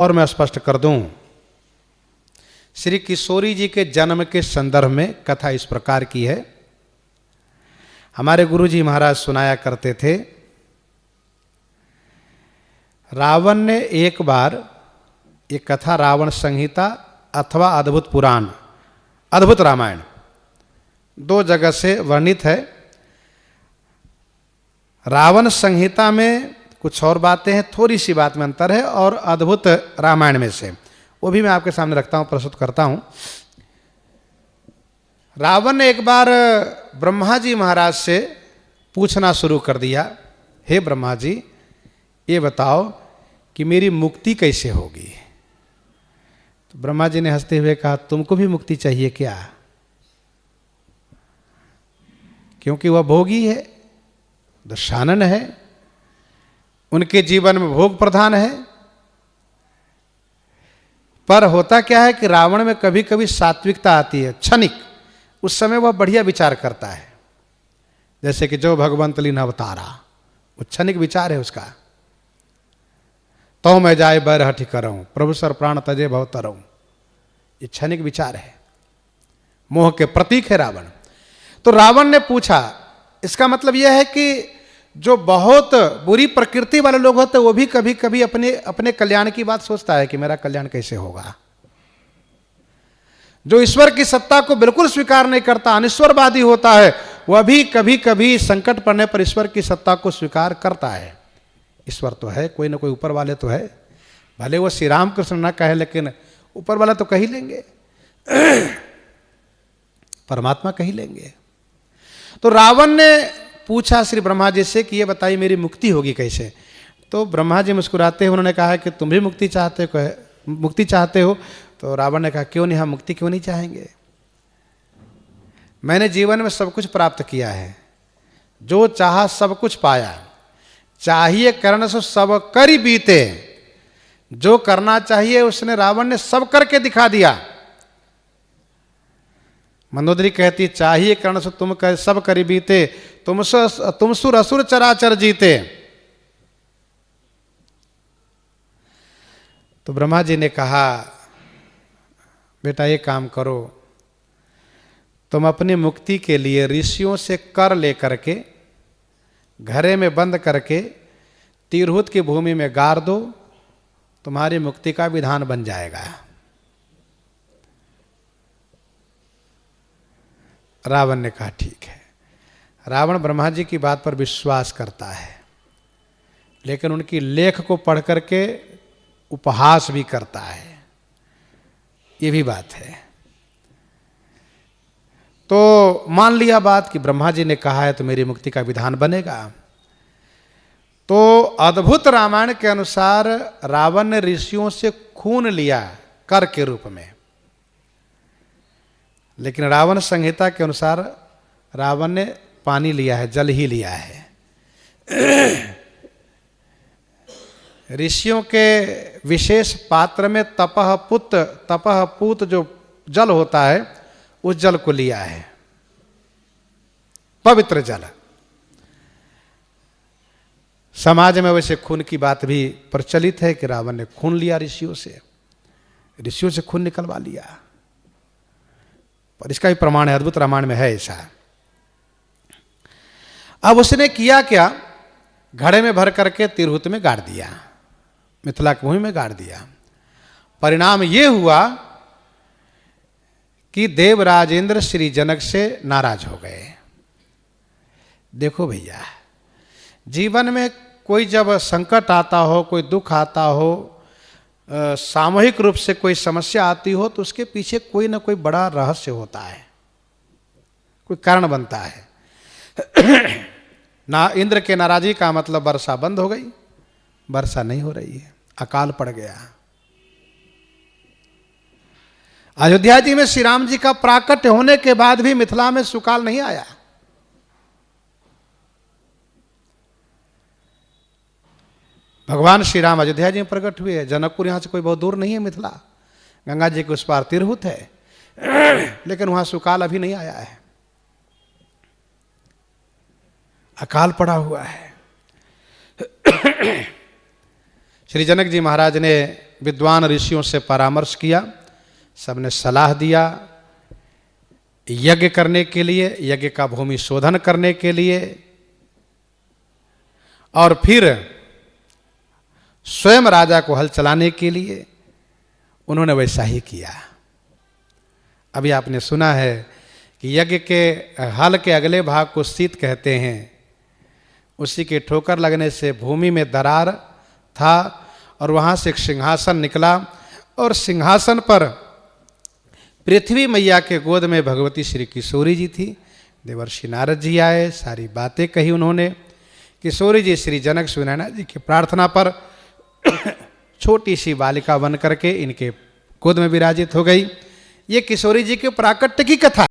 और मैं स्पष्ट कर दूं, श्री किशोरी जी के जन्म के संदर्भ में कथा इस प्रकार की है। हमारे गुरु जी महाराज सुनाया करते थे, रावण ने एक बार, ये कथा रावण संहिता अथवा अद्भुत पुराण, अद्भुत रामायण, दो जगह से वर्णित है। रावण संहिता में कुछ और बातें हैं, थोड़ी सी बात में अंतर है, और अद्भुत रामायण में से, वो भी मैं आपके सामने रखता हूं, प्रस्तुत करता हूं। रावण ने एक बार ब्रह्मा जी महाराज से पूछना शुरू कर दिया, हे ब्रह्मा जी, ये बताओ कि मेरी मुक्ति कैसे होगी। तो ब्रह्मा जी ने हंसते हुए कहा, तुमको भी मुक्ति चाहिए क्या? क्योंकि वह भोगी है, दशानन है, उनके जीवन में भोग प्रधान है। पर होता क्या है कि रावण में कभी कभी सात्विकता आती है, क्षणिक, उस समय वह बढ़िया विचार करता है। जैसे कि जो भगवंत लीन अवतारा, वो क्षणिक विचार है उसका। तो मैं जाए बैर हठि करऊं, प्रभु सर प्राण तजे भव तरऊं, ये क्षणिक विचार है, मोह के प्रतीक है रावण। तो रावण ने पूछा, इसका मतलब यह है कि जो बहुत बुरी प्रकृति वाले लोग होते हैं वो भी कभी कभी अपने अपने कल्याण की बात सोचता है कि मेरा कल्याण कैसे होगा। जो ईश्वर की सत्ता को बिल्कुल स्वीकार नहीं करता, अनिश्वरवादी होता है, वह भी कभी कभी संकट पड़ने पर ईश्वर की सत्ता को स्वीकार करता है। ईश्वर तो है, कोई ना कोई ऊपर वाले तो है, भले वो श्री राम कृष्ण न कहे, लेकिन ऊपर वाला तो कह ही लेंगे, परमात्मा कह ही लेंगे। तो रावण ने पूछा श्री ब्रह्मा जी से कि ये बताइए मेरी मुक्ति होगी कैसे। तो ब्रह्मा जी मुस्कुराते हैं, उन्होंने कहा कि तुम भी मुक्ति चाहते हो। तो रावण ने कहा, क्यों नहीं, हम मुक्ति क्यों नहीं चाहेंगे। मैंने जीवन में सब कुछ प्राप्त किया है, जो चाहा सब कुछ पाया, चाहिए करण सो सब कर बीते। जो करना चाहिए उसने, रावण ने सब करके दिखा दिया। मंदोदरी कहती, चाहिए करण सो तुम कर सब करी बीते, तुम सुर असुर चराचर जीते। तो ब्रह्मा जी ने कहा, बेटा ये काम करो, तुम अपनी मुक्ति के लिए ऋषियों से कर लेकर के घरे में बंद करके तिरहुत की भूमि में गाड़ दो, तुम्हारी मुक्ति का विधान बन जाएगा। रावण ने कहा ठीक है। रावण ब्रह्मा जी की बात पर विश्वास करता है, लेकिन उनकी लेख को पढ़ करके उपहास भी करता है, ये भी बात है। तो मान लिया बात कि ब्रह्मा जी ने कहा है तो मेरी मुक्ति का विधान बनेगा। तो अद्भुत रामायण के अनुसार रावण ने ऋषियों से खून लिया कर के रूप में, लेकिन रावण संहिता के अनुसार रावण ने पानी लिया है, जल ही लिया है। ऋषियों के विशेष पात्र में तपह पूत जो जल होता है, उस जल को लिया है, पवित्र जल। समाज में वैसे खून की बात भी प्रचलित है कि रावण ने खून लिया ऋषियों से खून निकलवा लिया, पर इसका भी प्रमाण है, अद्भुत रामायण में है ऐसा। अब उसने किया क्या, घड़े में भर करके तिरहुत में गाड़ दिया, मिथिला की भूमि में गाड़ दिया। परिणाम ये हुआ कि देव राजेंद्र श्री जनक से नाराज हो गए। देखो भैया, जीवन में कोई जब संकट आता हो, कोई दुख आता हो, सामूहिक रूप से कोई समस्या आती हो, तो उसके पीछे कोई ना कोई बड़ा रहस्य होता है, कोई कारण बनता है। ना इंद्र के नाराजी का मतलब वर्षा बंद हो गई, वर्षा नहीं हो रही है, अकाल पड़ गया। अयोध्या जी में श्री राम जी का प्राकट्य होने के बाद भी मिथिला में सुकाल नहीं आया। भगवान श्री राम अयोध्या जी में प्रकट हुए। जनकपुर यहां से कोई बहुत दूर नहीं है, मिथिला गंगा जी के उस पार तिरहुत है, लेकिन वहां सुकाल अभी नहीं आया है, अकाल पड़ा हुआ है। श्री जनक जी महाराज ने विद्वान ऋषियों से परामर्श किया, सबने सलाह दिया यज्ञ करने के लिए, यज्ञ का भूमि शोधन करने के लिए, और फिर स्वयं राजा को हल चलाने के लिए। उन्होंने वैसा ही किया। अभी आपने सुना है कि यज्ञ के हल के अगले भाग को शीत कहते हैं। उसी के ठोकर लगने से भूमि में दरार था और वहाँ से एक सिंहासन निकला, और सिंहासन पर पृथ्वी मैया के गोद में भगवती श्री किशोरी जी थी। देवर्षि नारद जी आए, सारी बातें कही उन्होंने। किशोरी जी श्री जनक सुनैना जी की प्रार्थना पर छोटी सी बालिका बन करके इनके गोद में विराजित हो गई। ये किशोरी जी के प्राकट्य की कथा।